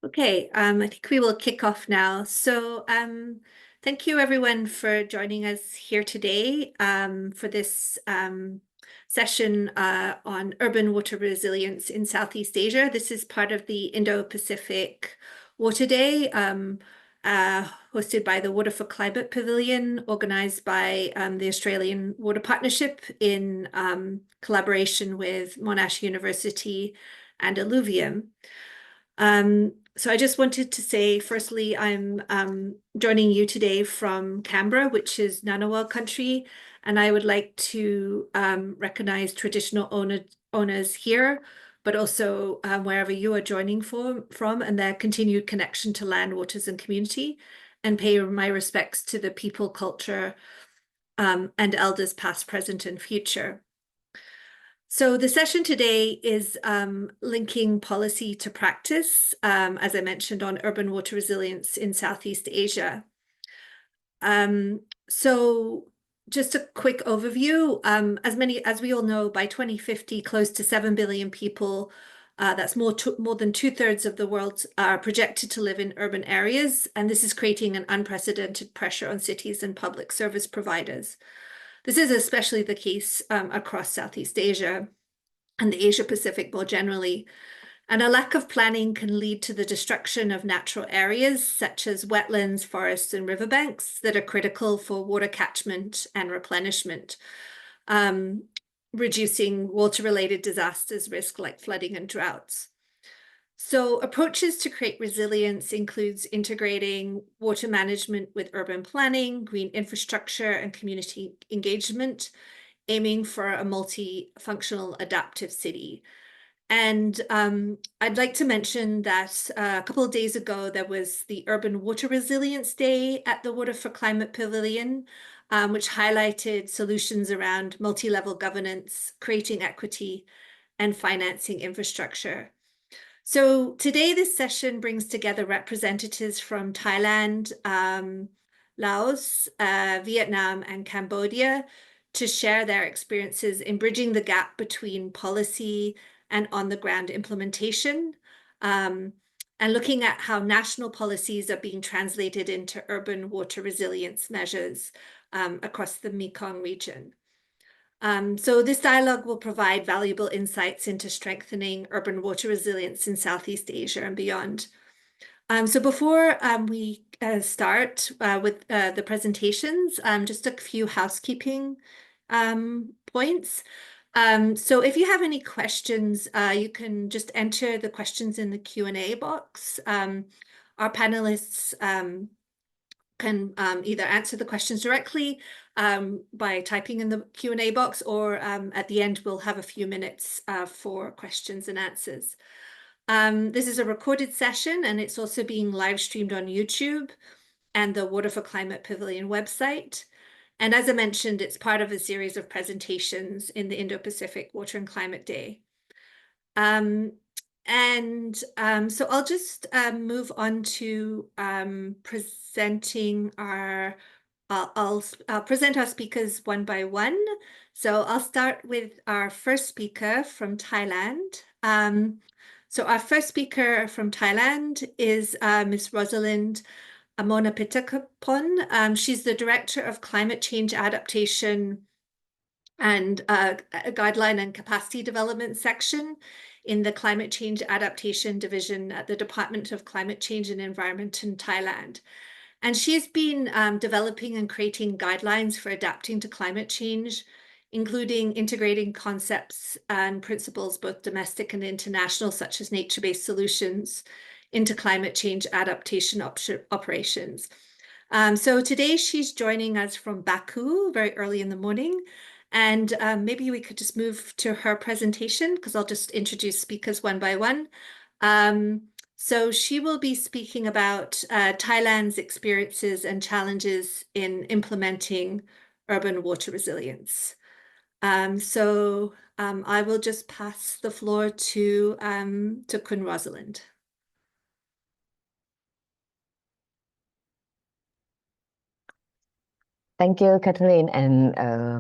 Okay, I think we will kick off now. Thank you everyone for joining us here today for this session on urban water resilience in Southeast Asia. This is part of the Indo-Pacific Water Day, hosted by the Water for Climate Pavilion, organized by the Australian Water Partnership in collaboration with Monash University and Alluvium. So I just wanted to say, firstly, I'm joining you today from Canberra, which is Ngunnawal country, and I would like to recognize traditional owners here, but also wherever you are joining from and their continued connection to land, waters, and community, and pay my respects to the people, culture, and elders past, present, and future. So the session today is linking policy to practice, as I mentioned, on urban water resilience in Southeast Asia. So just a quick overview, as we all know, by 2050, close to 7 billion people, that's more than 2/3 of the world, are projected to live in urban areas, and this is creating an unprecedented pressure on cities and public service providers. This is especially the case across Southeast Asia and the Asia Pacific more generally. And a lack of planning can lead to the destruction of natural areas such as wetlands, forests, and riverbanks that are critical for water catchment and replenishment, reducing water-related disasters risk like flooding and droughts. So approaches to create resilience includes integrating water management with urban planning, green infrastructure, and community engagement, aiming for a multifunctional adaptive city. And I'd like to mention that a couple of days ago, there was the Urban Water Resilience Day at the Water for Climate Pavilion, which highlighted solutions around multi-level governance, creating equity, and financing infrastructure. So today, this session brings together representatives from Thailand, Laos, Vietnam, and Cambodia to share their experiences in bridging the gap between policy and on-the-ground implementation, and looking at how national policies are being translated into urban water resilience measures across the Mekong region. So this dialogue will provide valuable insights into strengthening urban water resilience in Southeast Asia and beyond. So before we start with the presentations, just a few housekeeping points. So if you have any questions, you can just enter the questions in the Q&A box. Our panelists can either answer the questions directly by typing in the Q&A box, or at the end, we'll have a few minutes for questions and answers. This is a recorded session, and it's also being live streamed on YouTube and the Water for Climate Pavilion website. And as I mentioned, it's part of a series of presentations in the Indo-Pacific Water and Climate Day. So I'll just move on to presenting I'll present our speakers one by one. So I'll start with our first speaker from Thailand. So our first speaker from Thailand is Ms. Rosalind Amonapittakapon. She's the Director of Climate Change Adaptation and Guideline and Capacity Development section in the Climate Change Adaptation Division at the Department of Climate Change and Environment in Thailand. And she's been developing and creating guidelines for adapting to climate change, including integrating concepts and principles, both domestic and international, such as nature-based solutions, into climate change adaptation operations. So today she's joining us from Baku very early in the morning. And maybe we could just move to her presentation, because I'll just introduce speakers one by one. So she will be speaking about Thailand's experiences and challenges in implementing urban water resilience. I will just pass the floor to Kun Rosalind. Thank you, Catherine, and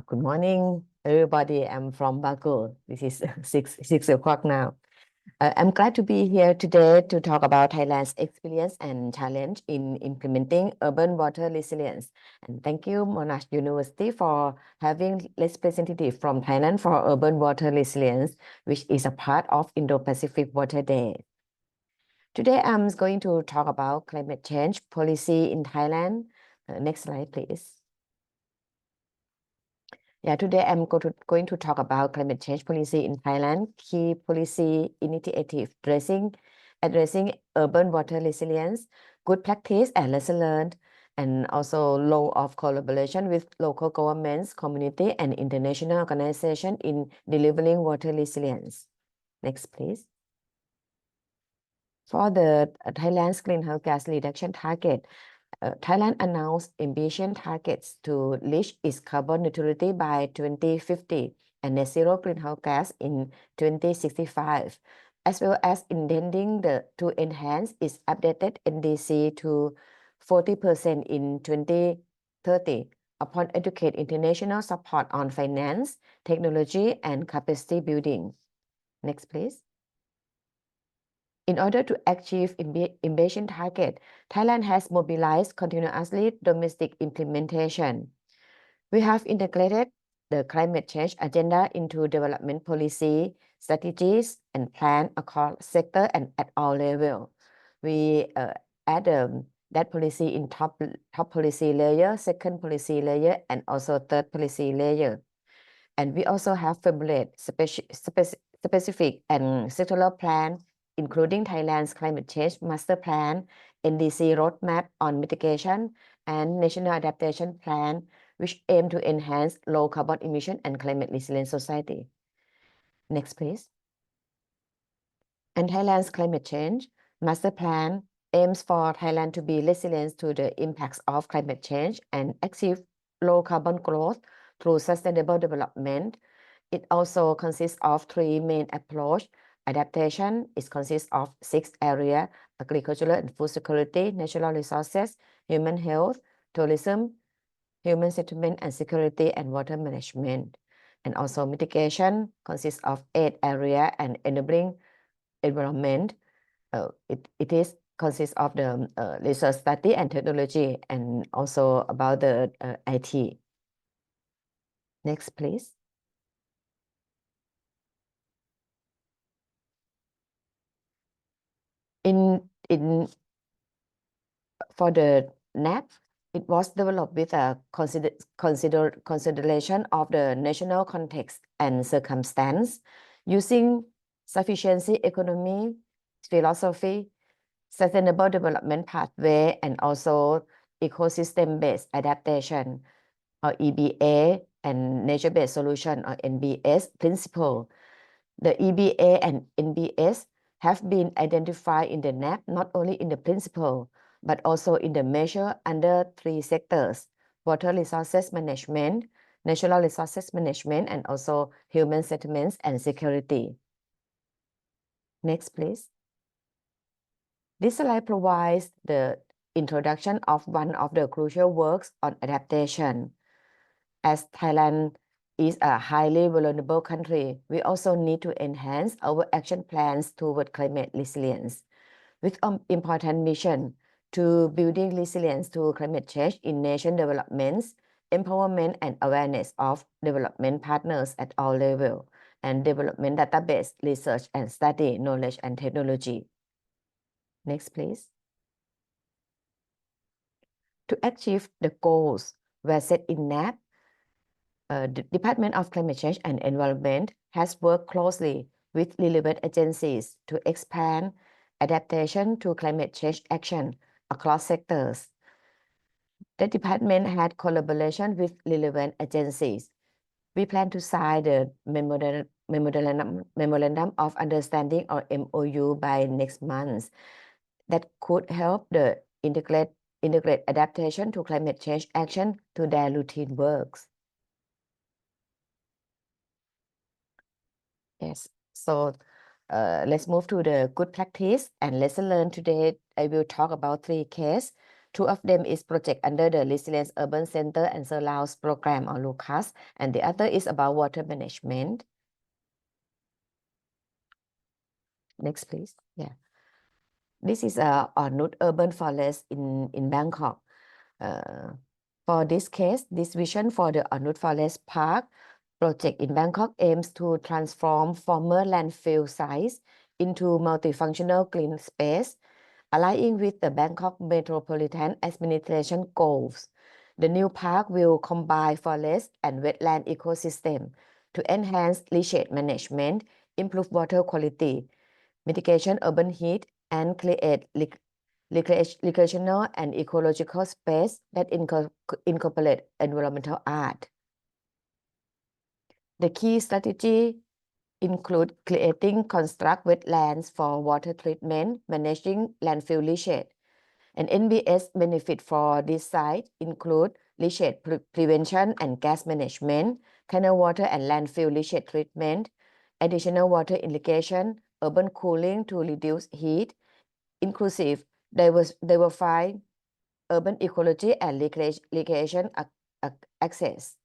good morning, everybody. I'm from Baku. This is 6 o'clock now. I'm glad to be here today to talk about Thailand's experience and challenge in implementing urban water resilience. And thank you, Monash University, for having representative from Thailand for urban water resilience, which is a part of Indo-Pacific Water Day. Today, I'm going to talk about climate change policy in Thailand. Next slide, please. Yeah, today I'm going to talk about climate change policy in Thailand, key policy initiative addressing urban water resilience, good practice and lesson learned, and also law of collaboration with local governments, community, and international organizations in delivering water resilience. Next, please. For the Thailand's greenhouse gas reduction target, Thailand announced ambitious targets to reach its carbon neutrality by 2050 and net zero greenhouse gas in 2065, as well as intending to enhance its updated NDC to 40% in 2030 upon educate international support on finance, technology, and capacity building. Next, please. In order to achieve ambition target, Thailand has mobilized continuously domestic implementation. We have integrated the climate change agenda into development policy, strategies, and plan across sector and at all levels. We add that policy in top policy layer, second policy layer, and also third policy layer. And we also have formulated specific and sectoral plan, including Thailand's climate change master plan, NDC roadmap on mitigation, and National Adaptation Plan, which aim to enhance low carbon emission and climate resilient society. Next, please. And Thailand's climate change master plan aims for Thailand to be resilient to the impacts of climate change and achieve low carbon growth through sustainable development. It also consists of three main approaches. Adaptation, it consists of 6 areas: agricultural and food security, natural resources, human health, tourism, human settlement and security, and water management. And also mitigation consists of 8 areas and enabling environment. It consists of the research study and technology, and also about the IT. Next, please. For the NAP, it was developed with a consideration of the national context and circumstance, using sufficiency economy, philosophy, sustainable development pathway, and also ecosystem-based adaptation, or EBA, and nature-based solution, or NBS principle. The EBA and NBS have been identified in the NAP, not only in the principle, but also in the measure under 3 sectors: water resources management, natural resources management, and also human settlements and security. Next, please. This slide provides the introduction of one of the crucial works on adaptation. As Thailand is a highly vulnerable country, we also need to enhance our action plans toward climate resilience, with important mission to building resilience to climate change in nation developments, empowerment and awareness of development partners at all levels, and development database, research and study, knowledge and technology. Next, please. To achieve the goals were set in NAP, the Department of Climate Change and Environment has worked closely with relevant agencies to expand adaptation to climate change action across sectors. The department had collaboration with relevant agencies. We plan to sign the Memorandum of Understanding, or MOU, by next month that could help the integrate adaptation to climate change action to their routine works. Yes, so let's move to the good practice and lesson learned. Today, I will talk about 3 cases. 2 of them is project under the Resilience Urban Center and Laos program, or LUCAS, and the other is about water management. Next, please. Yeah. This is a Ornut urban forest in Bangkok. For this case, this vision for the Ornut Forest Park project in Bangkok aims to transform former landfill sites into multifunctional green space, aligning with the Bangkok Metropolitan Administration goals. The new park will combine forest and wetland ecosystem to enhance leachate management, improve water quality, mitigation urban heat, and create recreational and ecological space that incorporate environmental art. The key strategy include construct wetlands for water treatment, managing landfill leachate. And NBS benefit for this site include leachate prevention and gas management, canal water and landfill leachate treatment, additional water irrigation, urban cooling to reduce heat, inclusive, diversified urban ecology and recreation access.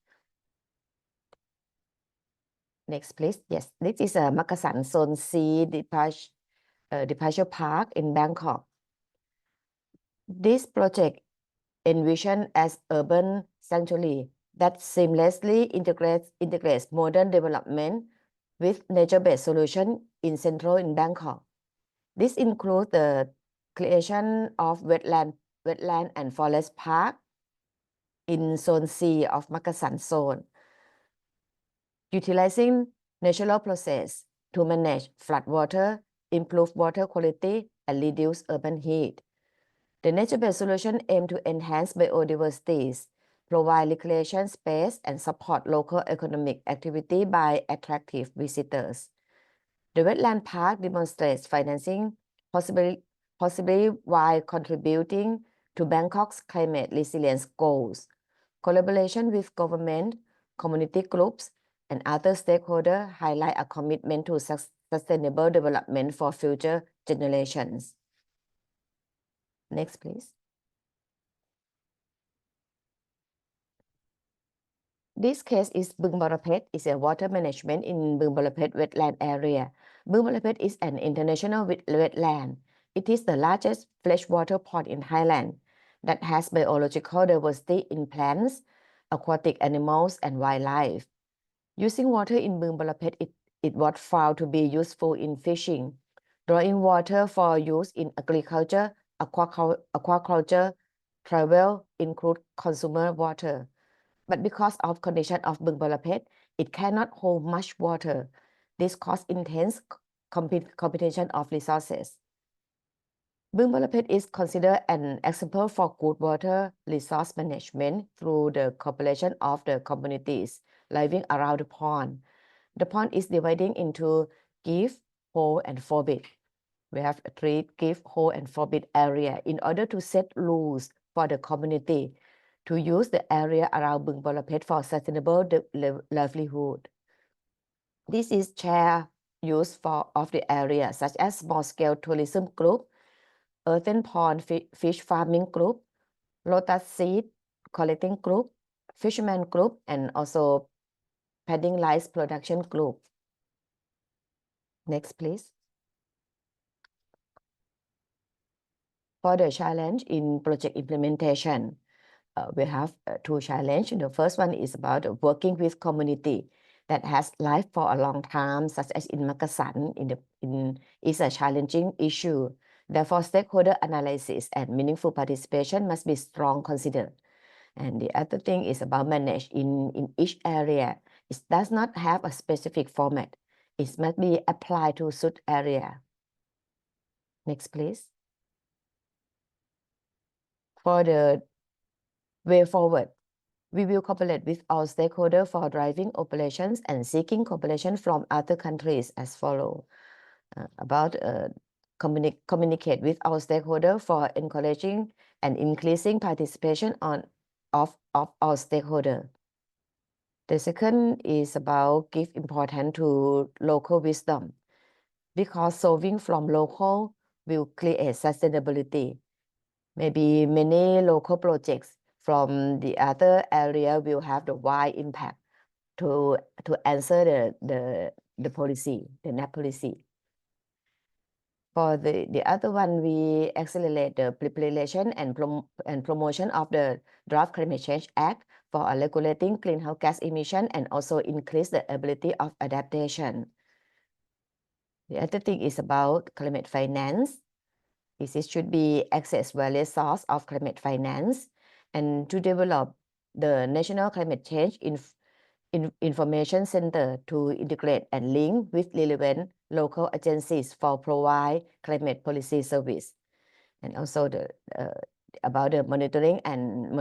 Next, please. Yes, this is a Makasan Zone C departure park in Bangkok. This project envisioned as urban sanctuary that seamlessly integrates modern development with nature-based solution in central in Bangkok. This includes the creation of wetland and forest park in Zone C of Makasan Zone, utilizing natural process to manage floodwater, improve water quality, and reduce urban heat. The nature-based solution aim to enhance biodiversity, provide recreation space, and support local economic activity by attractive visitors. The wetland park demonstrates financing possibly while contributing to Bangkok's climate resilience goals. Collaboration with government, community groups, and other stakeholders highlight a commitment to sustainable development for future generations. Next, please. This case is Bung Borapet, is a water management in Bung Borapet wetland area. Bung Borapet is an international wetland. It is the largest freshwater pond in Thailand that has biological diversity in plants, aquatic animals, and wildlife. Using water in Bung Borapet, it was found to be useful in fishing, drawing water for use in agriculture, aquaculture, travel, include consumer water. But because of condition of Bung Borapet, it cannot hold much water. This causes intense competition of resources. Bung Borapet is considered an example for good water resource management through the cooperation of the communities living around the pond. The pond is divided into give, hold, and forbid. We have a three give, hold, and forbid area in order to set rules for the community to use the area around Bung Borapet for sustainable livelihood. This is share use of the area, such as small-scale tourism group, earthen pond fish farming group, lotus seed collecting group, fisherman group, and also padding rice production group. Next, please. For the challenge in project implementation, we have two challenges. The first one is about working with community that has lived for a long time, such as in Makasan, is a challenging issue. Therefore, stakeholder analysis and meaningful participation must be strong considered. And the other thing is about manage in each area. It does not have a specific format. It must be applied to such area. Next, please. For the way forward, we will cooperate with all stakeholders for driving operations and seeking cooperation from other countries as follows. Communicate with our stakeholders for encouraging and increasing participation of all stakeholders. The second is about give importance to local wisdom, because solving from local will create sustainability. Maybe many local projects from the other area will have the wide impact to answer the policy, the NAP policy. For the other one, we accelerate the preparation and promotion of the Draft Climate Change Act for regulating greenhouse gas emission and also increase the ability of adaptation. The other thing is about climate finance. It should be access various source of climate finance and to develop the National Climate Change Information Center to integrate and link with relevant local agencies for provide climate policy service, and also about the monitoring and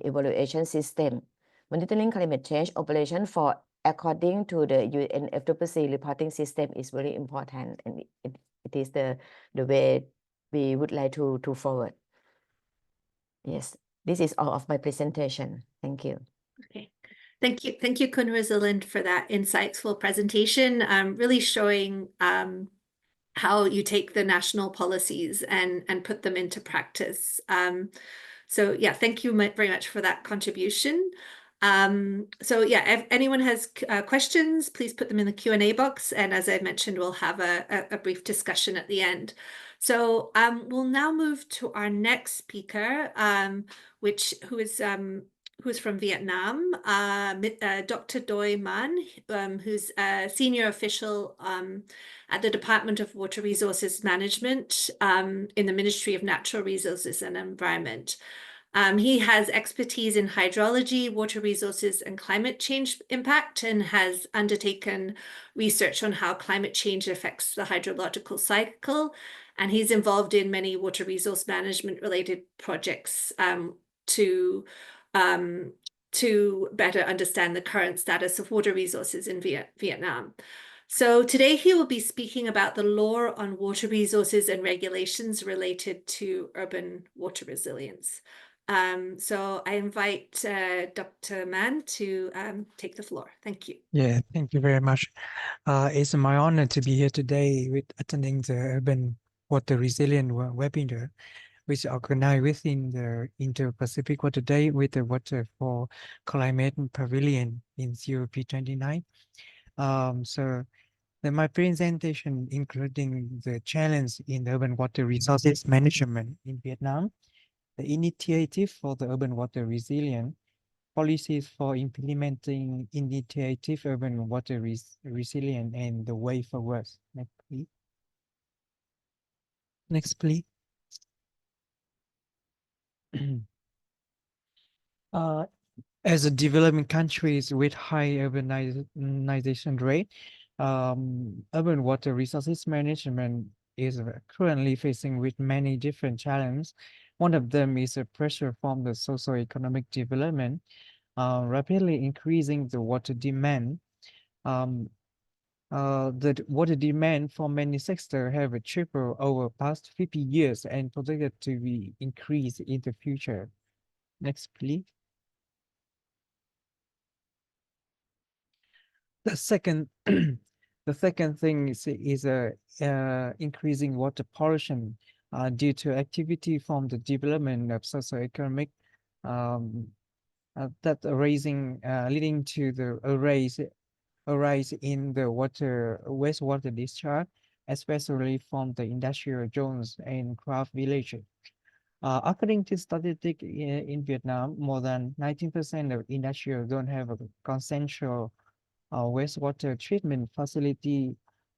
evaluation system. Monitoring climate change operation for according to the UNFCCC reporting system is very important, and it is the way we would like to forward. Yes, this is all of my presentation. Thank you. Okay. Thank you, Kun Rosalind, for that insightful presentation, really showing how you take the national policies and put them into practice. So yeah, thank you very much for that contribution. So yeah, if anyone has questions, please put them in the Q&A box. And as I mentioned, we'll have a brief discussion at the end. So we'll now move to our next speaker, who's from Vietnam, Dr. Doi Man, who's a senior official at the Department of Water Resources Management in the Ministry of Natural Resources and Environment. He has expertise in hydrology, water resources, and climate change impact, and has undertaken research on how climate change affects the hydrological cycle. And he's involved in many water resource management related projects to better understand the current status of water resources in Vietnam. So today he will be speaking about the law on water resources and regulations related to urban water resilience. So I invite Dr. Mann to take the floor. Thank you. Yeah, thank you very much. It's my honor to be here today with attending the Urban Water Resilient webinar, which is organized within the Inter-Pacific Water Day with the Water for Climate Pavilion in COP29. So my presentation, including the challenge in urban water resources management in Vietnam, the initiative for the urban water resilience, policies for implementing initiative urban water resilience, and the way forward. Next, please. Next, please. As a developing countries with high urbanization rate, urban water resources management is currently facing with many different challenges. One of them is a pressure from the socio-economic development, rapidly increasing the water demand. The water demand for many sectors have tripled over past 50 years and projected to be increased in the future. Next, please. The second, the second thing is increasing water pollution due to activity from the development of socioeconomic that leading to the arise in the wastewater discharge, especially from the industrial zones and craft villages. According to statistics in Vietnam, more than 19% of industrial don't have a consensual wastewater treatment facility.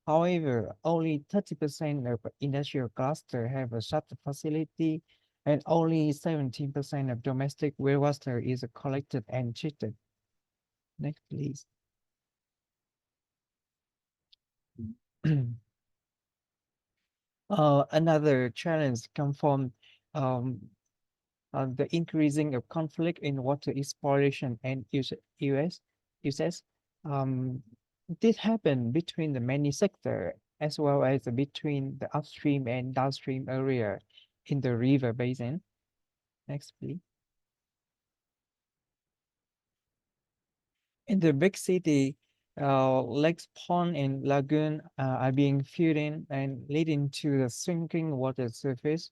However, only 30% of industrial cluster have a such facility, and only 17% of domestic wastewater is collected and treated. Next, please. Another challenge comes from the increasing of conflict in water exploration and uses. This happened between the many sectors as well as between the upstream and downstream area in the river basin. Next, please. In the big city, lakes, pond, and lagoon are being filled in and leading to the shrinking water surface,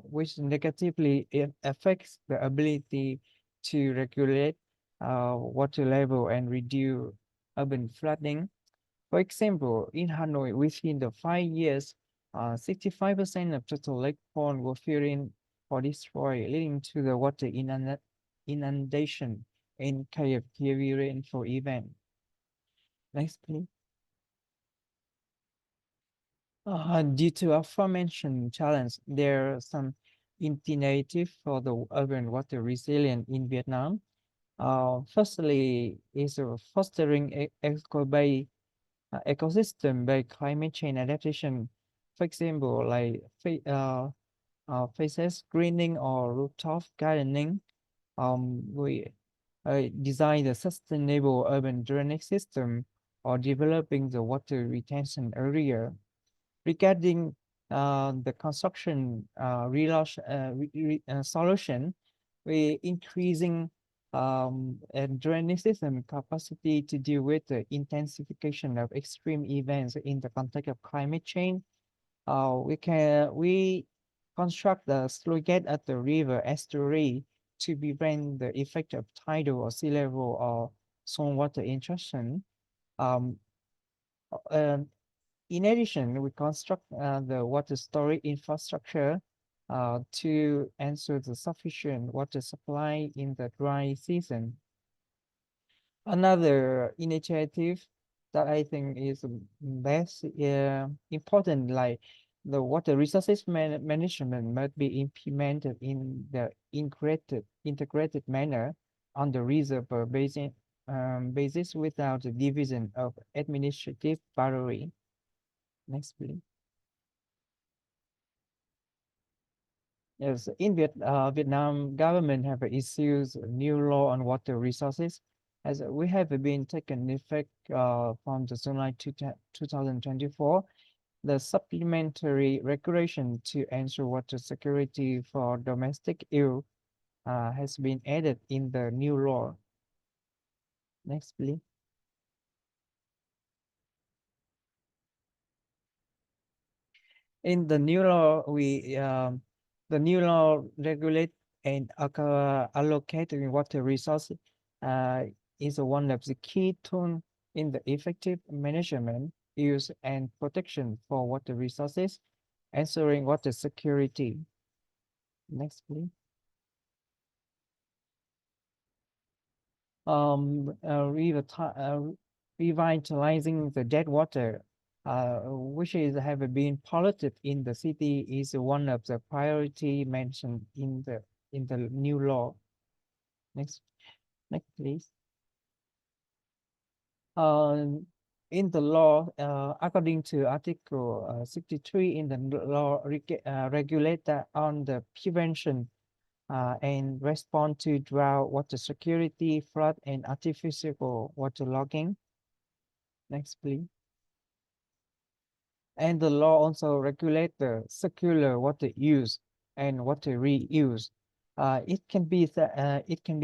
which negatively affects the ability to regulate water level and reduce urban flooding. For example, in Hanoi, within the 5 years, 65% of total lake pond were filled in or destroyed, leading to the water inundation in heavy rainfall event. Next, please. Due to aforementioned challenge, there are some alternatives for the urban water resilience in Vietnam. Firstly, is fostering ecosystem by climate change adaptation. For example, like faces greening or rooftop gardening. We design a sustainable urban drainage system or developing the water retention area. Regarding the construction solution, we increasing drainage system capacity to deal with the intensification of extreme events in the context of climate change. We construct the sluice gate at the river estuary to prevent the effect of tidal or sea level or stormwater intrusion. Um, uh, in addition, we construct the water storage infrastructure to ensure the sufficient water supply in the dry season. Another initiative that I think is less important, like the water resources management must be implemented in the integrated manner on the reservoir basis without the division of administrative boundary. Next, please. Yes, in Vietnam government have issued a new law on water resources, as we have been taken effect from the July 2024. The supplementary regulation to ensure water security for domestic use has been added in the new law. Next, please. In the new law, the new law regulate and allocating water resources is one of the key tools in the effective management, use, and protection for water resources, ensuring water security. Next, please. Revitalizing the dead water, which have been polluted in the city, is one of the priority mentioned in the new law. Next, please. In the law, according to Article 63 in the law, regulate on the prevention and respond to drought, water security, flood, and artificial water logging. Next, please. And the law also regulates the circular water use and water reuse. It can be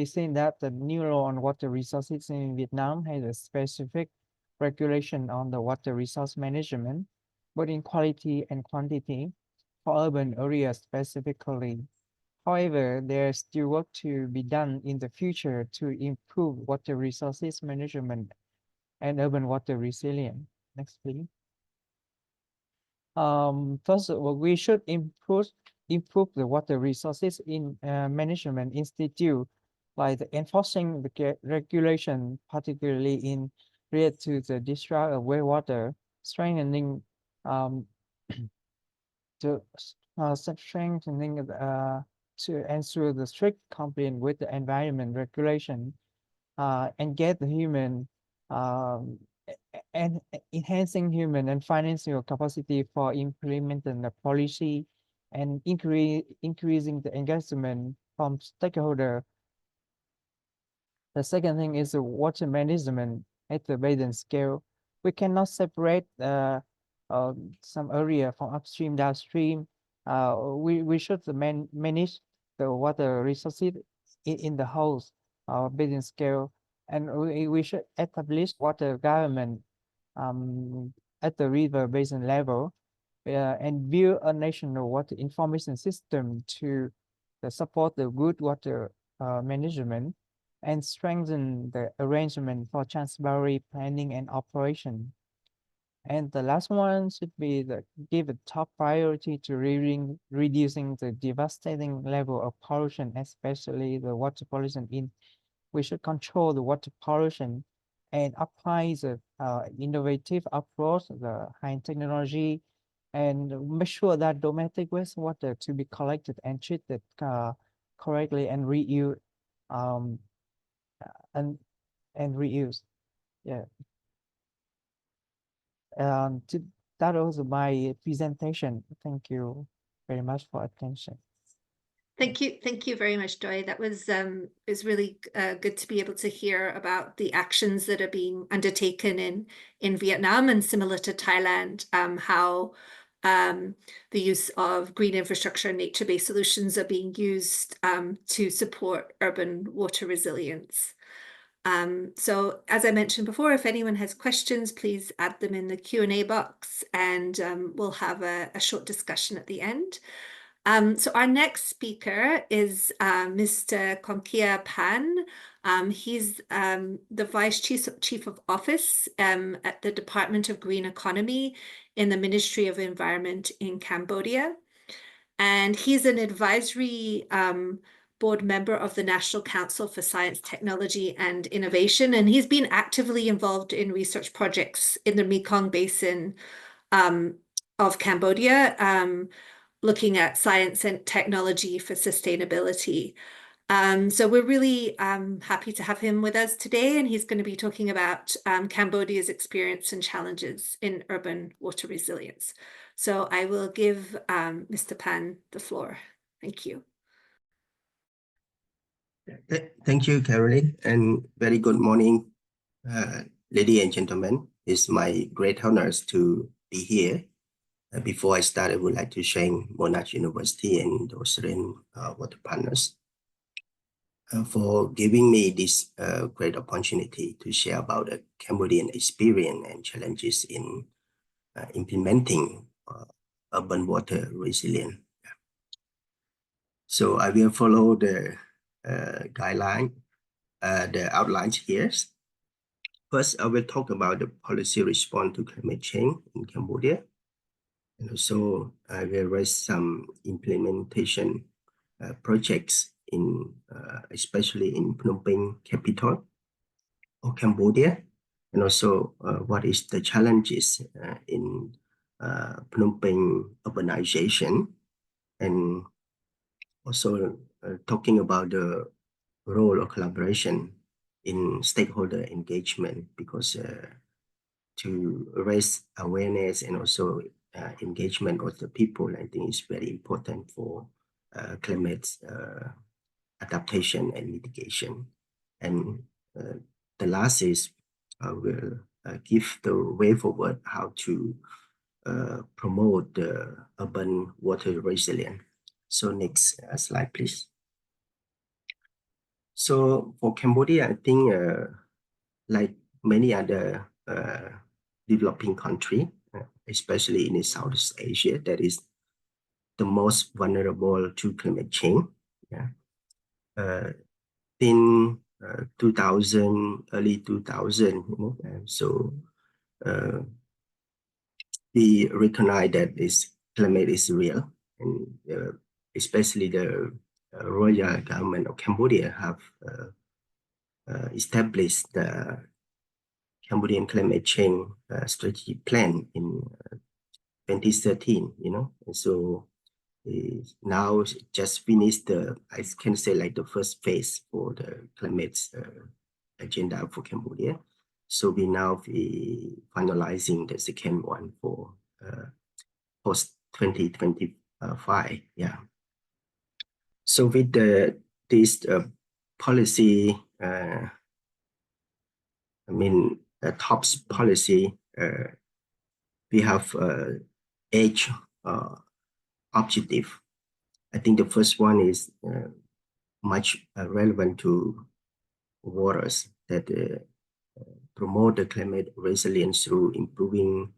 seen that the new law on water resources in Vietnam has a specific regulation on the water resource management, both in quality and quantity, for urban areas specifically. However, there's still work to be done in the future to improve water resources management and urban water resilience. Next, please. First of all, we should improve the water resources in management institute by enforcing the regulation, particularly in related to the discharge of wastewater, strengthening strengthening to ensure the strict compliance with the environment regulation, and get the human and enhancing human and financial capacity for implementing the policy and increasing the engagement from stakeholder. The second thing is the water management at the basin scale. We cannot separate some area from upstream, downstream. We should manage the water resources in the whole basin scale, and we should establish water government at the river basin level, and build a national water information system to support the good water management and strengthen the arrangement for transboundary planning and operation. And the last one should be give a top priority to reducing the devastating level of pollution, especially the water pollution. We should control the water pollution and apply the innovative approach, the high technology, and make sure that domestic wastewater to be collected and treated correctly and reuse and reuse. Yeah. That was my presentation. Thank you very much for attention. Thank you very much, Doi. That was really good to be able to hear about the actions that are being undertaken in Vietnam, and similar to Thailand, how the use of green infrastructure and nature-based solutions are being used to support urban water resilience. So as I mentioned before, if anyone has questions, please add them in the Q&A box, and we'll have a short discussion at the end. So our next speaker is Mr. Konkia Pan. He's the Vice Chief of Office at the Department of Green Economy in the Ministry of Environment in Cambodia. And he's an advisory board member of the National Council for Science, Technology and Innovation. And he's been actively involved in research projects in the Mekong Basin of Cambodia, looking at science and technology for sustainability. So we're really happy to have him with us today, and he's going to be talking about Cambodia's experience and challenges in urban water resilience. So I will give Mr. Pan the floor. Thank you. Thank you, Caroline, and very good morning, ladies and gentlemen. It's my great honors to be here. Before I start, I would like to thank Monash University and the Australian water partners for giving me this great opportunity to share about the Cambodian experience and challenges in implementing urban water resilience. So I will follow the guideline, the outlines here. First, I will talk about the policy response to climate change in Cambodia. And also, I will raise some implementation projects in, especially in Phnom Penh capital of Cambodia, and also what is the challenges in Phnom Penh urbanization, and also talking about the role of collaboration in stakeholder engagement, because to raise awareness and also engagement of the people, I think is very important for climate adaptation and mitigation. And the last is I will give the way forward how to promote the urban water resilience. So next slide, please. So for Cambodia, I think like many other developing country, especially in Southeast Asia, that is the most vulnerable to climate change. Yeah. In 2000, early 2000, so we recognize that this climate is real, and especially the royal government of Cambodia have established the Cambodian climate change strategy plan in 2013, and so now just finished the, I can say, like the first phase for the climate agenda for Cambodia. So we now finalizing the second one for post 2025. Yeah. So with this policy, TOPS policy, we have 8 objective. I think the first one is much relevant to waters, that promote the climate resilience through improving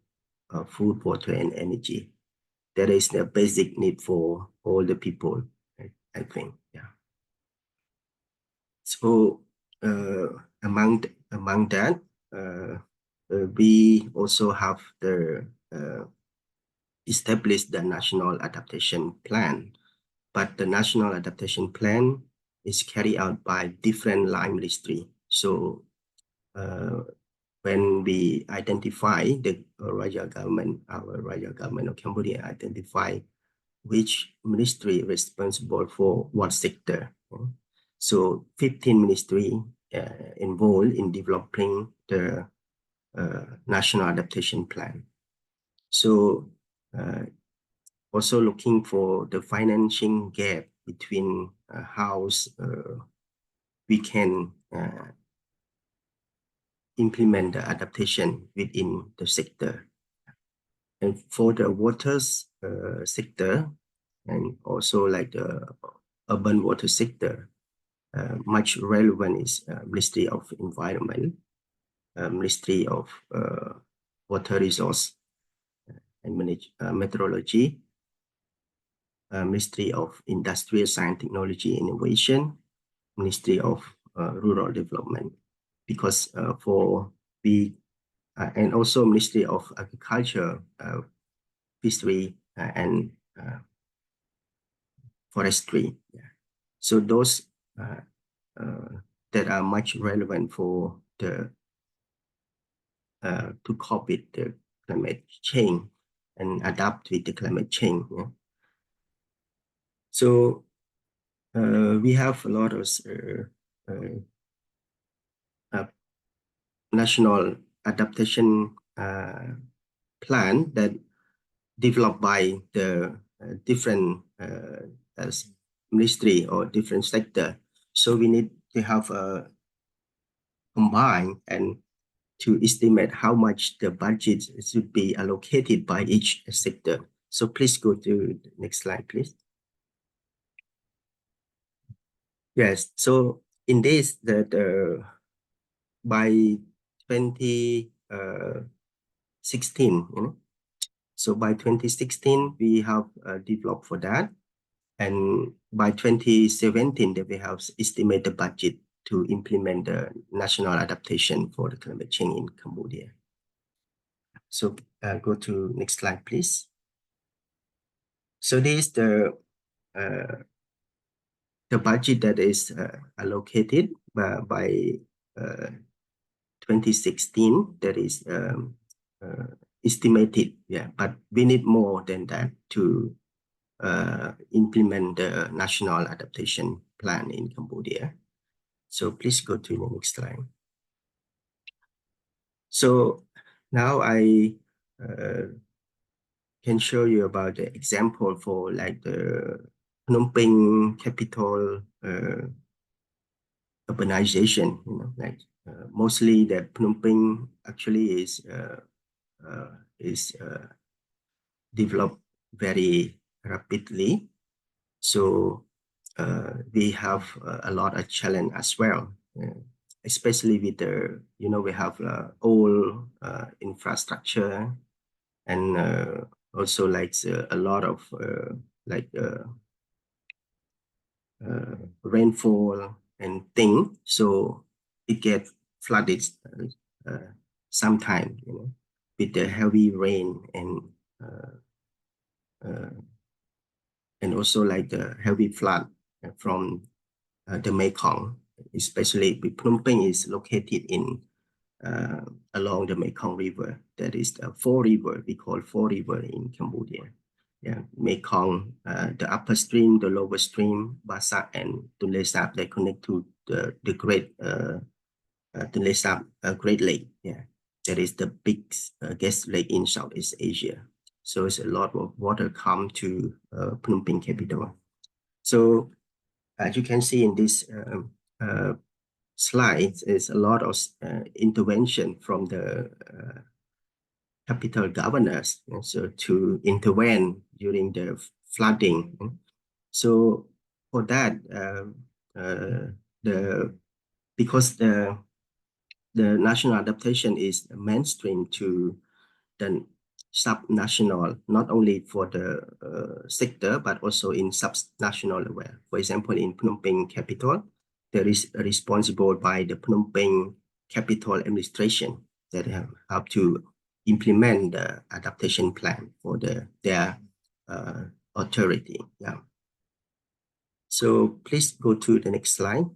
food, water, and energy. That is the basic need for all the people, I think. Yeah. So among that, we also have the established the National Adaptation Plan, but the National Adaptation Plan is carried out by different line ministry. So when we identify the royal government, our royal government of Cambodia identify which ministry responsible for what sector. So 15 ministry involved in developing the National Adaptation Plan. So also looking for the financing gap between how we can implement the adaptation within the sector. And for the waters sector, and also like the urban water sector, much relevant is Ministry of Environment, Ministry of Water Resource and Meteorology, Ministry of Industrial Science, Technology, Innovation, Ministry of Rural Development, because and also Ministry of Agriculture, Fishery, and Forestry. Yeah. So those that are much relevant for the to cope with the climate change and adapt with the climate change. Yeah. So we have a lot of National Adaptation Plan that developed by the different ministry or different sector. So we need to have a combine and to estimate how much the budget should be allocated by each sector. So please go to the next slide, please. Yes, so in this, by 2016, so by 2016, we have developed for that. And by 2017, we have estimated the budget to implement the national adaptation for the climate change in Cambodia. So go to next slide, please. So this is the budget that is allocated by 2016. That is estimated, yeah, but we need more than that to implement the National Adaptation Plan in Cambodia. So please go to the next slide. So now I can show you about the example for like the Phnom Penh capital urbanization. Like mostly the Phnom Penh actually is developed very rapidly. So we have a lot of challenge as well, especially with the, we have old infrastructure and also like a lot of rainfall and thing. So it gets flooded sometime, with the heavy rain and also like the heavy flood from the Mekong, especially Phnom Penh is located in along the Mekong River. That is the four river, we call four river in Cambodia. Yeah, Mekong, the upper stream, the lower stream, Basak and Tonle Sap, they connect to the great Tonle Sap Great Lake. Yeah, that is the big gas lake in Southeast Asia. So it's a lot of water come to Phnom Penh capital. So as you can see in this slide, is a lot of intervention from the capital governors, so to intervene during the flooding. So for that, because the national adaptation is mainstream to the sub-national, not only for the sector, but also in sub-national level. For example, in Phnom Penh capital, there is responsible by the Phnom Penh capital administration. that have to implement the adaptation plan for their authority. Yeah. So please go to the next slide.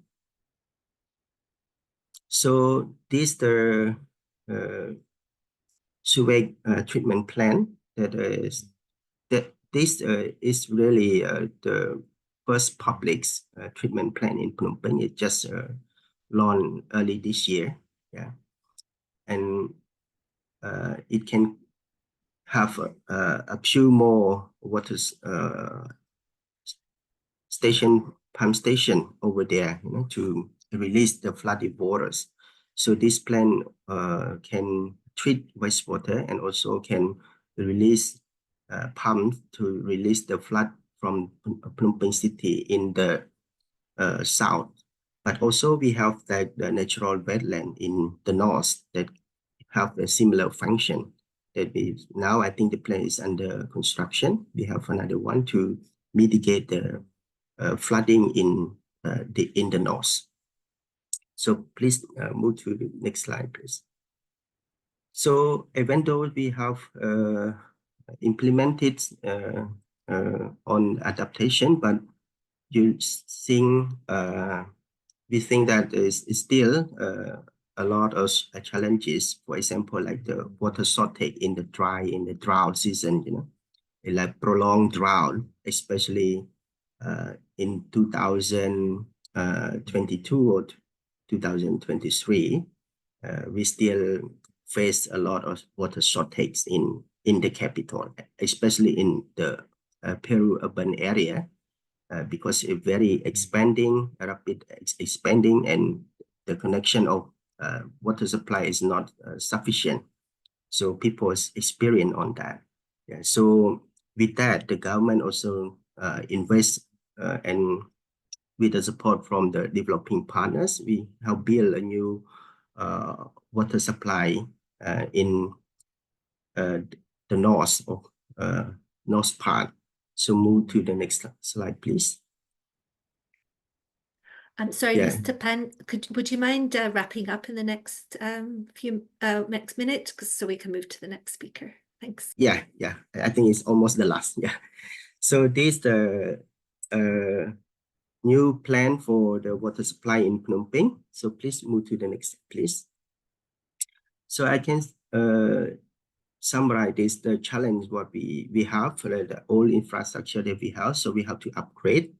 So this the sewage treatment plan this is really the first public treatment plan in Phnom Penh. It just launched early this year. Yeah, and it can have a few more water pump station over there, to release the flooded waters. So this plan can treat wastewater and also can release pumps to release the flood from Phnom Penh city in the south. But also we have the natural wetland in the north that have a similar function. That now I think the plan is under construction. We have another one to mitigate the flooding in the north. So please move to the next slide, please. So even though we have implemented on adaptation, but we think that is still a lot of challenges. For example, like the water shortage in the drought season, like prolonged drought, especially in 2022 or 2023, we still face a lot of water shortage in the capital, especially in the Peru urban area, because it's very rapid expanding, and the connection of water supply is not sufficient. So people experience on that. Yeah. So with that, the government also invests and with the support from the developing partners, we have built a new water supply in the north part. So move to the next slide, please. I'm sorry, Yeah. Mr. Pan, would you mind wrapping up in the next next minute, so we can move to the next speaker? Thanks. Yeah. I think it's almost the last. Yeah. So this the new plan for the water supply in Phnom Penh. So please move to the next, please. So I can summarize this, the challenge what we have for the old infrastructure that we have. So we have to upgrade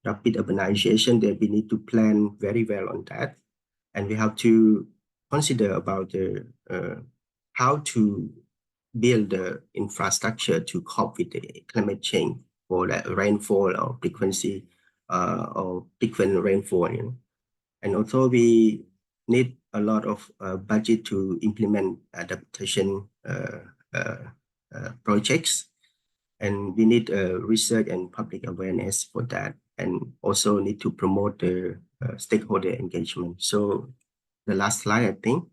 rapid urbanization, that we need to plan very well on that. And we have to consider about the how to build the infrastructure to cope with the climate change for the rainfall or frequency or frequent rainfall. And also we need a lot of budget to implement adaptation projects. And we need research and public awareness for that, and also need to promote the stakeholder engagement. So the last slide, I think.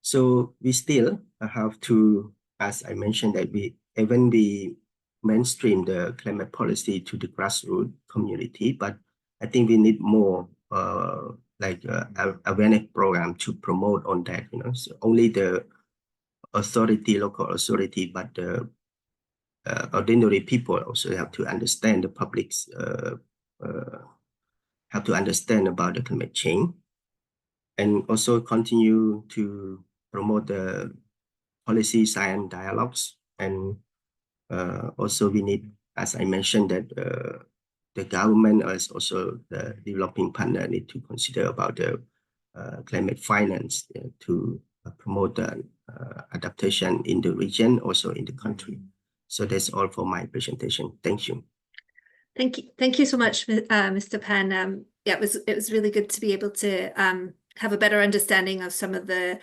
So we still have to, as I mentioned, that we mainstream the climate policy to the grassroots community, but I think we need more awareness program to promote on that. So only the local authority, but the ordinary people also have to understand, the publics have to understand about the climate change, and also continue to promote the policy science dialogues. And also we need, as I mentioned, that the government as also the developing partner need to consider about the climate finance to promote the adaptation in the region, also in the country. So that's all for my presentation. Thank you. Thank you so much, Mr. Pan. Yeah, it was really good to be able to have a better understanding of some of the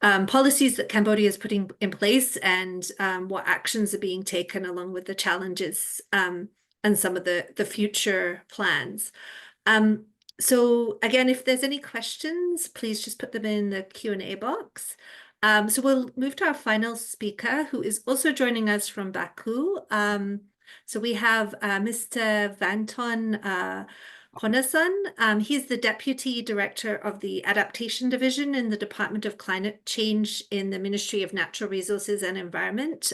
policies that Cambodia is putting in place, and what actions are being taken along with the challenges and some of the future plans. So again, if there's any questions, please just put them in the Q&A box. So we'll move to our final speaker, who is also joining us from Baku. So we have Mr. Vanton Honasan. He's the Deputy Director of the Adaptation Division in the Department of Climate Change in the Ministry of Natural Resources and Environment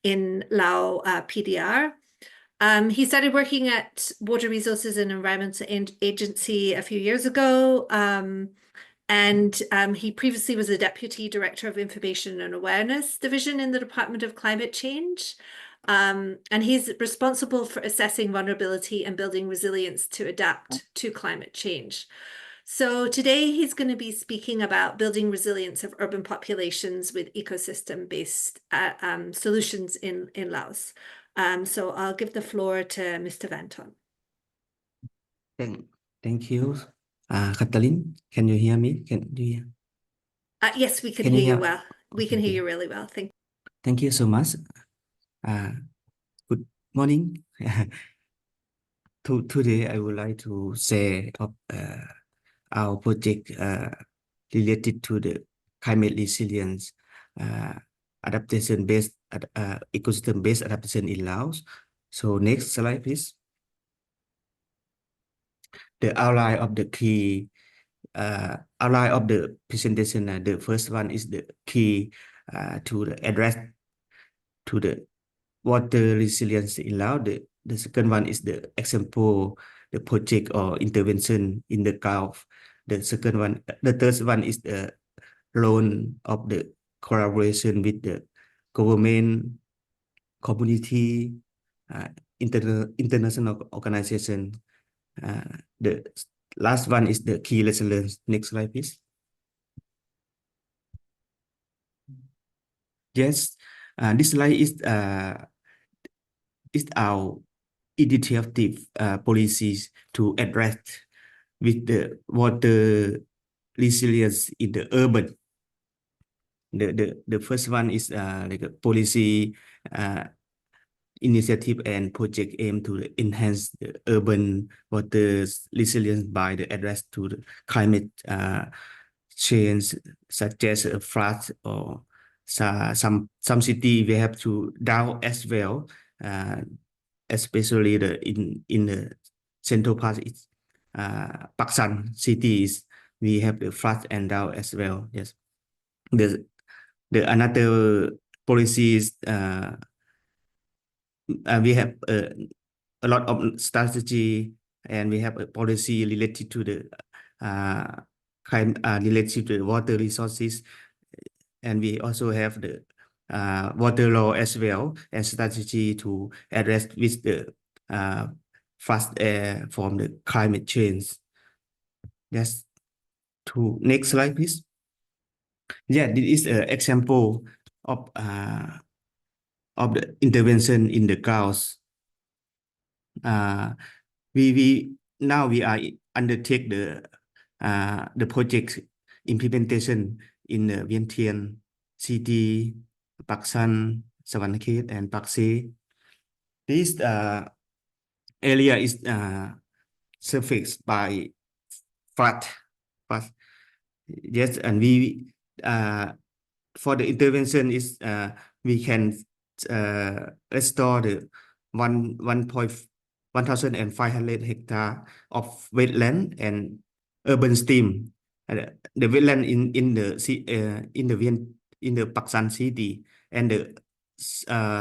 in Laos PDR. He started working at Water Resources and Environmental Agency a few years ago. And he previously was the Deputy Director of Information and Awareness Division in the Department of Climate Change. And he's responsible for assessing vulnerability and building resilience to adapt to climate change. So today he's going to be speaking about building resilience of urban populations with ecosystem-based solutions in Laos. So I'll give the floor to Mr. Vanton. Thank you. Katalin, can you hear me? Yes, we can Can you hear you hear- well. We can Okay, hear okay. you really well. Thank you so much. Good morning. Today, I would like to say of our project related to the climate resilience, adaptation-based, ecosystem-based adaptation in Laos. So next slide, please. The outline of the key outline of the presentation. The first one is the key to the address to the water resilience in Laos. The second one is the example, the project or intervention in the Gulf. The third one is the role of the collaboration with the government, community, international organization. The last one is the key lessons. Next slide, please. Yes, this slide is our initiative policies to address with the water resilience in the urban. The first one is like a policy initiative and project aim to enhance the urban water resilience by the address to the climate change, such as a flood or some city we have to drought as well, especially in the central part. It's Paksan cities we have the flood and drought as well. Yes, the another policies. We have a lot of strategy, and we have a policy related to the related to the water resources, and we also have the water law as well, and strategy to address with the fast air from the climate change. Yes. To next slide, please. Yeah, this is an example of the intervention in the Laos. We now are undertake the project implementation in the Vientiane city, Paksan, Savannakhet, and Paksay. This area is surfaced by flood. Yes, and we for the intervention is we can restore the 1,500 hectare of wetland and urban stream. The wetland in the Paksan city, and the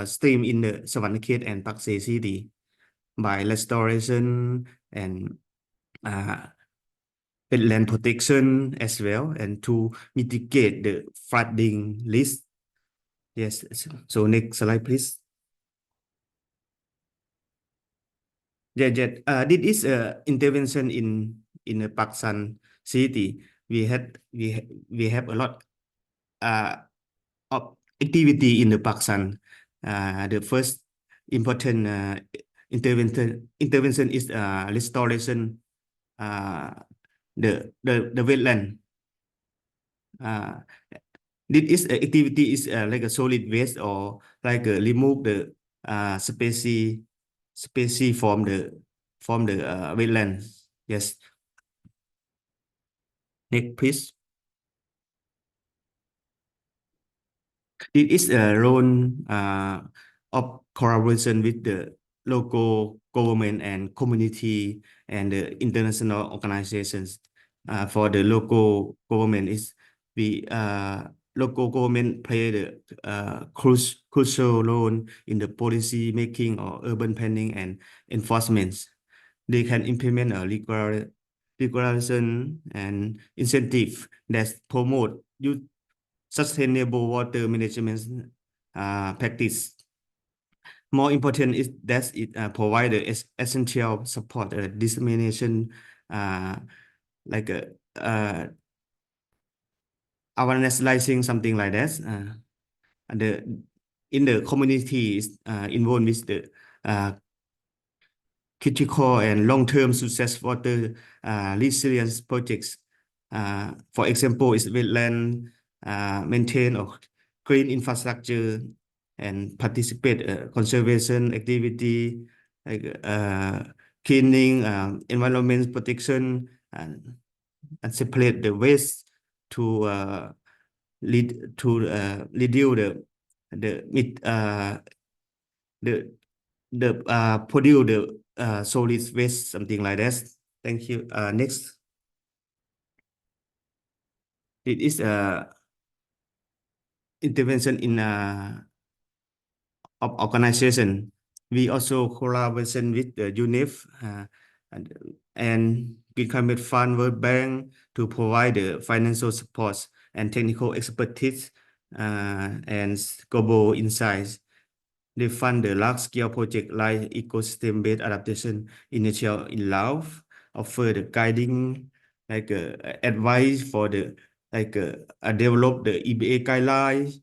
stream in the Savannakhet and Paksay city by restoration and wetland protection as well, and to mitigate the flooding risk. Yes. So next slide, please. This is intervention in the Paksan city. We have a lot of activity in the Paksan. The first important intervention is restoration the wetland. This activity is like a solid waste, or like remove the species from the wetland. Yes. Next, please. It is a role of collaboration with the local government and community and the international organizations. For the local government is local government play the crucial role in the policy making or urban planning and enforcement. They can implement a regulation and incentive that promote sustainable water management practice. More important is that it provide the essential support dissemination like awareness raising, something like that. And in the community is involved with the critical and long-term success water resilience projects. For example, is wetland maintain or green infrastructure and participate conservation activity like cleaning, environment protection, and separate the waste to reduce produce the solid waste, something like that. Thank you. Next. It is intervention in of organization. We also collaboration with the UNIF and Green Climate Fund, World Bank to provide the financial support and technical expertise and global insights. They fund the large-scale project like ecosystem-based adaptation initiative in Laos, offer the guiding like advice for the like develop the EBA guidelines.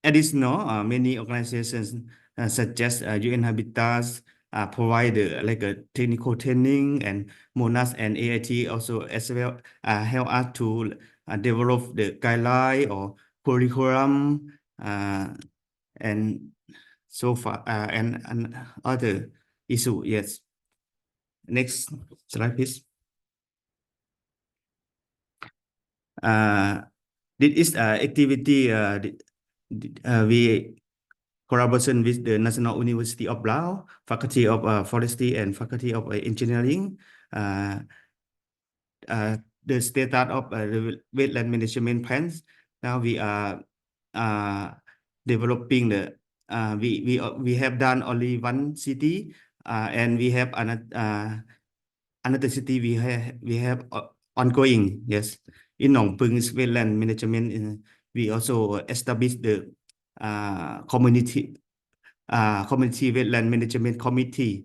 Additional, many organizations such as UN Habitats provide like a technical training, and Monash and AIT also as well help us to develop the guideline or curriculum and so far and other issue. Yes. Next slide, please. This is activity we collaboration with the National University of Laos, Faculty of Forestry and Faculty of Engineering. The status of the wetland management plans. Now we are developing the we have done only one city and we have another city we have ongoing. Yes, in Nong Pung's wetland management, we also established the community wetland management committee.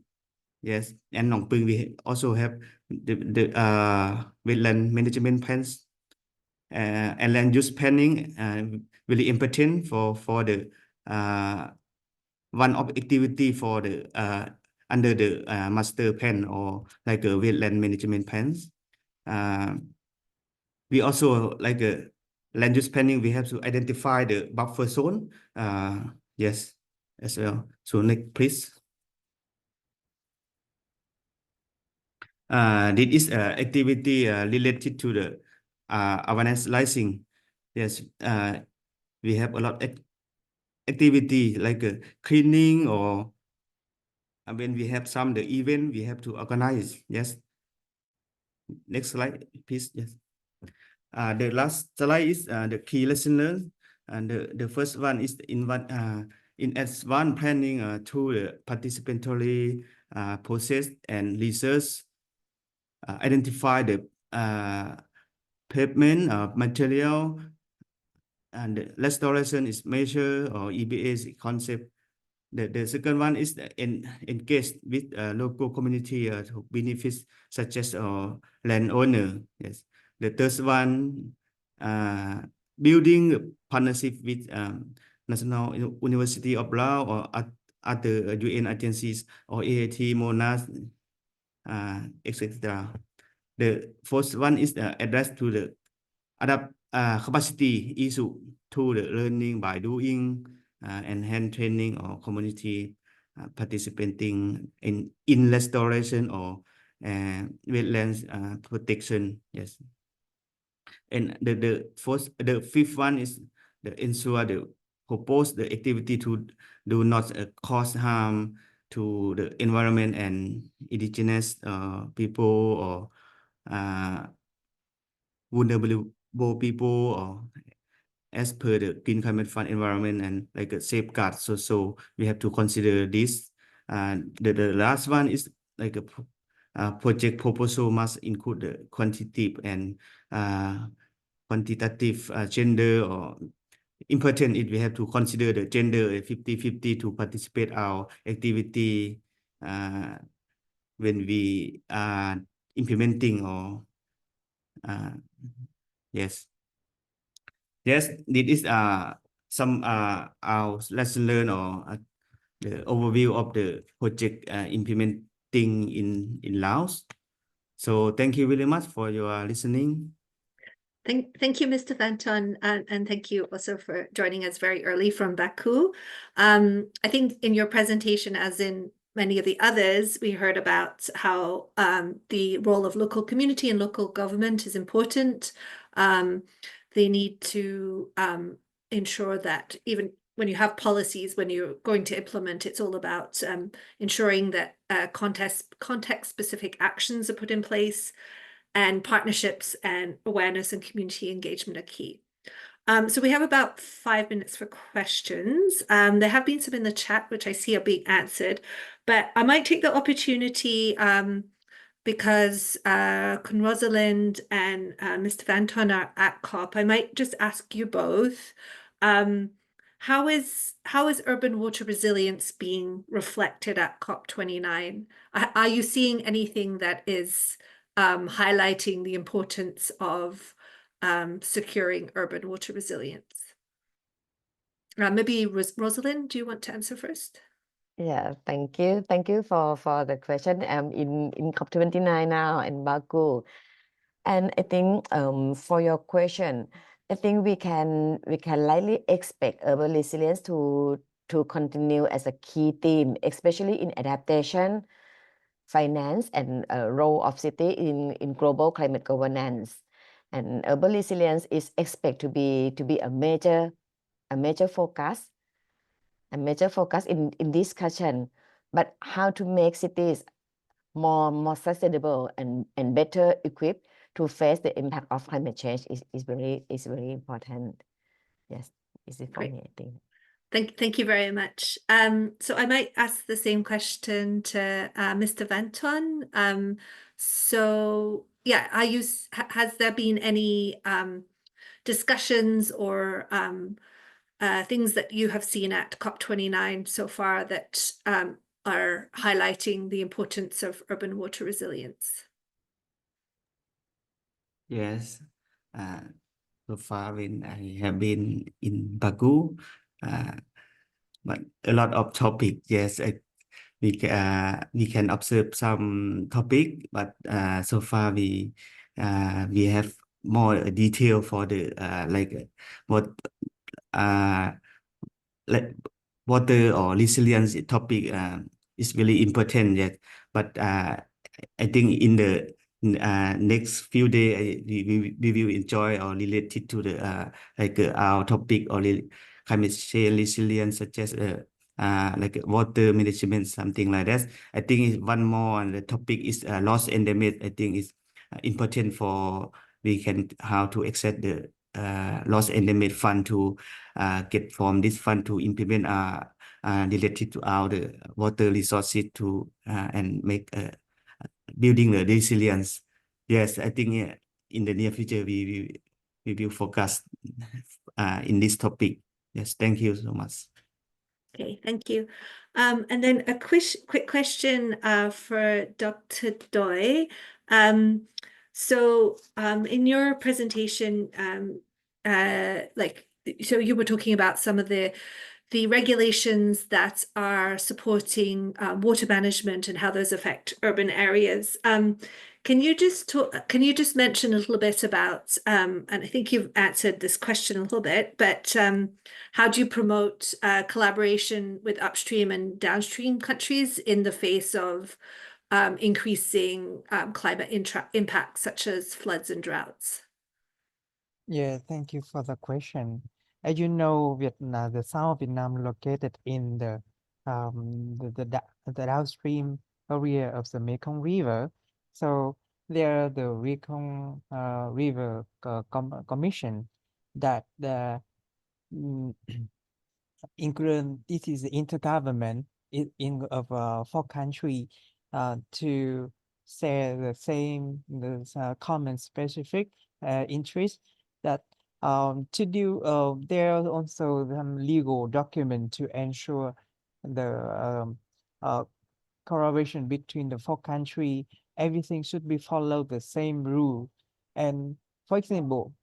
Yes, and Nong Pung we also have the wetland management plans and land use planning really important for the one of activity for the under the master plan or like a wetland management plans. We also like a land use planning. We have to identify the buffer zone. Yes, as well. So next, please. This is activity related to the awareness raising. Yes, we have a lot of activity like cleaning or when we have some the event we have to organize. Yes. Next slide, please. Yes. The last slide is the key listeners, and the first one is in advanced planning through the participatory process and research. Identify the pavement material, and restoration is measure or EBA's concept. The second one is engage with local community to benefits such as landowner. Yes. The third one, building partnership with National University of Laos or other UN agencies or AIT, Monash, etc. The fourth one is addressed to the adapt capacity issue to the learning by doing and hand training or community participating in restoration or wetlands protection. Yes. And the fifth one is the ensure the propose the activity to do not cause harm to the environment and indigenous people or vulnerable people, or as per the Green Climate Fund environment and like a safeguard. So we have to consider this. The last one is like a project proposal must include the quantitative and quantitative gender, or important if we have to consider the gender 50-50 to participate our activity when we are implementing or yes. Yes, this is some our lesson learned, or the overview of the project implementing in Laos. So thank you very much for your listening. Thank you, Mr. Vanton, and thank you also for joining us very early from Baku. I think in your presentation, as in many of the others, we heard about how the role of local community and local government is important. They need to ensure that even when you have policies, when you're going to implement, it's all about ensuring that context-specific actions are put in place, and partnerships and awareness and community engagement are key. So we have about 5 minutes for questions. There have been some in the chat, which I see are being answered, but I might take the opportunity because Kun Rosalind and Mr. Vanton are at COP. I might just ask you both, how is urban water resilience being reflected at COP29? Are you seeing anything that is highlighting the importance of securing urban water resilience? Maybe Rosalind, do you want to answer first? Yeah, thank you. Thank you for the question. In COP29 now in Baku. And I think for your question, I think we can likely expect urban resilience to continue as a key theme, especially in adaptation, finance, and role of city in global climate governance. And urban resilience is expected to be a major focus in discussion. But how to make cities more sustainable and better equipped to face the impact of climate change is very important. Yes, is it for Great. me, I think. Thank you very much. So I might ask the same question to Mr. Vanton. So yeah, has there been any discussions or things that you have seen at COP29 so far that are highlighting the importance of urban water resilience? Yes, so far when I have been in Baku, but a lot of topic. Yes, we can observe some topic, but so far we have more detail for the like what like water or resilience topic is really important. Yet, but I think in the next few days we will enjoy or related to the like our topic or climate change resilience, such as like water management, something like that. I think one more and the topic is loss and damage. I think is important for we can how to access the loss and damage fund to get from this fund to implement related to our the water resources to and make building the resilience. Yes, I think in the near future we will focus in this topic. Yes, thank you so much. Okay, thank you. And then a quick question for Dr. Doi. So in your presentation, so you were talking about some of the regulations that are supporting water management and how those affect urban areas. Can you just mention a little bit about, and I think you've answered this question a little bit, but how do you promote collaboration with upstream and downstream countries in the face of increasing climate impacts such as floods and droughts? Yeah, thank you for the question. As you know, Vietnam, the south of Vietnam located in the downstream area of the Mekong River. So there the Mekong River Commission that include this is the intergovernment in of 4 countries to share the same common specific interest that to do there are also some legal document to ensure the collaboration between the 4 countries. Everything should be followed the same rule. And for example,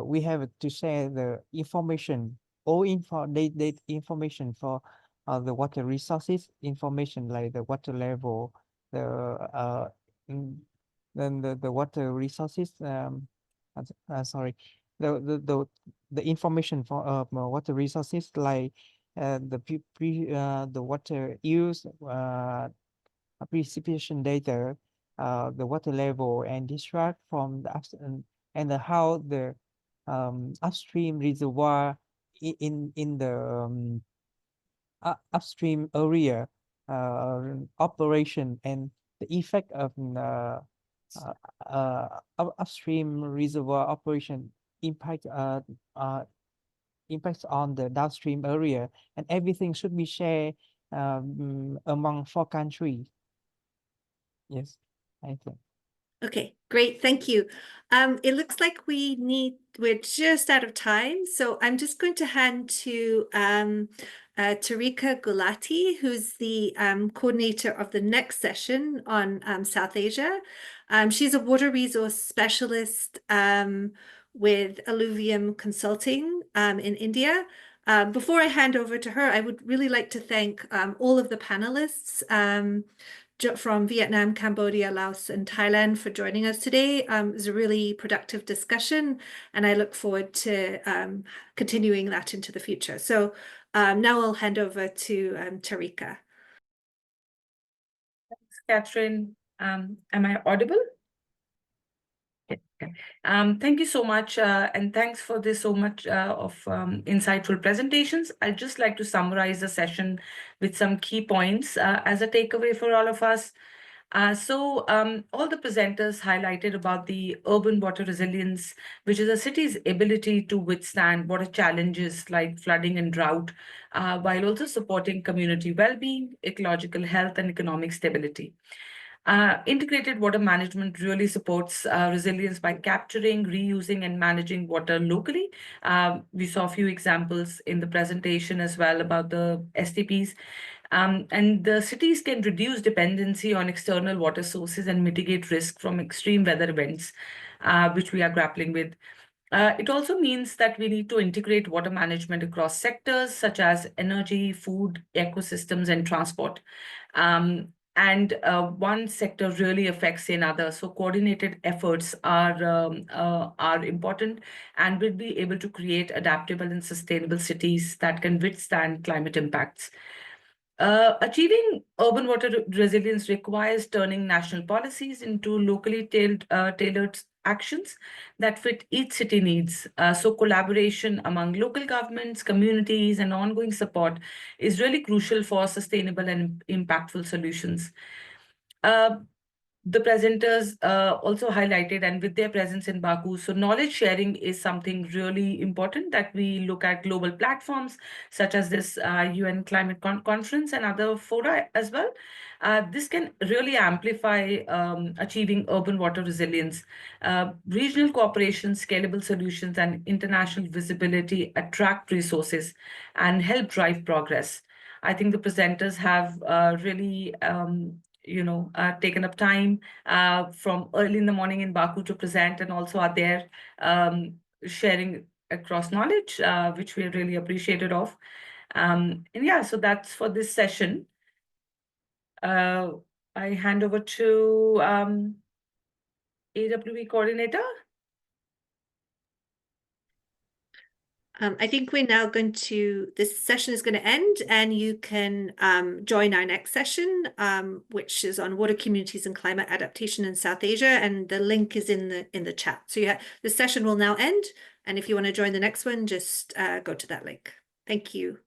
we have to share the information, all information for the water resources information like the water level, the then the water resources sorry, the information for water resources like the water use, precipitation data, the water level and discharge from the and how the upstream reservoir in the upstream area operation and the effect of upstream reservoir operation impact impacts on the downstream area, and everything should be shared among 4 countries. Yes, I think. Okay, great. Thank you. It looks like we're just out of time. So I'm just going to hand to Tarika Gulati, who's the coordinator of the next session on South Asia. She's a water resource specialist with Alluvium Consulting in India. Before I hand over to her, I would really like to thank all of the panelists from Vietnam, Cambodia, Laos, and Thailand for joining us today. It was a really productive discussion, and I look forward to continuing that into the future. So now I'll hand over to Tarika. Thanks, Catherine. Am I audible? Okay. Thank you so much, and thanks for this so much of insightful presentations. I'd just like to summarize the session with some key points as a takeaway for all of us. All the presenters highlighted about the urban water resilience, which is a city's ability to withstand water challenges like flooding and drought, while also supporting community well-being, ecological health, and economic stability. Integrated water management really supports resilience by capturing, reusing, and managing water locally. We saw a few examples in the presentation as well about the STPs. And the cities can reduce dependency on external water sources and mitigate risk from extreme weather events, which we are grappling with. It also means that we need to integrate water management across sectors such as energy, food, ecosystems, and transport. One sector really affects another. So coordinated efforts are important and will be able to create adaptable and sustainable cities that can withstand climate impacts. Achieving urban water resilience requires turning national policies into locally tailored actions that fit each city needs. So collaboration among local governments, communities, and ongoing support is really crucial for sustainable and impactful solutions. The presenters also highlighted, and with their presence in Baku, so knowledge sharing is something really important, that we look at global platforms such as this UN Climate Conference and other fora as well. This can really amplify achieving urban water resilience. Regional cooperation, scalable solutions, and international visibility attract resources and help drive progress. I think the presenters have really taken up time from early in the morning in Baku to present, and also are there sharing across knowledge, which we are really appreciated of. And yeah, so that's for this session. I hand over to AWE coordinator. I think we're now this session is going to end, and you can join our next session, which is on water communities and climate adaptation in South Asia, and the link is in the chat. So the session will now end, and if you want to join the next one, just go to that link. Thank you.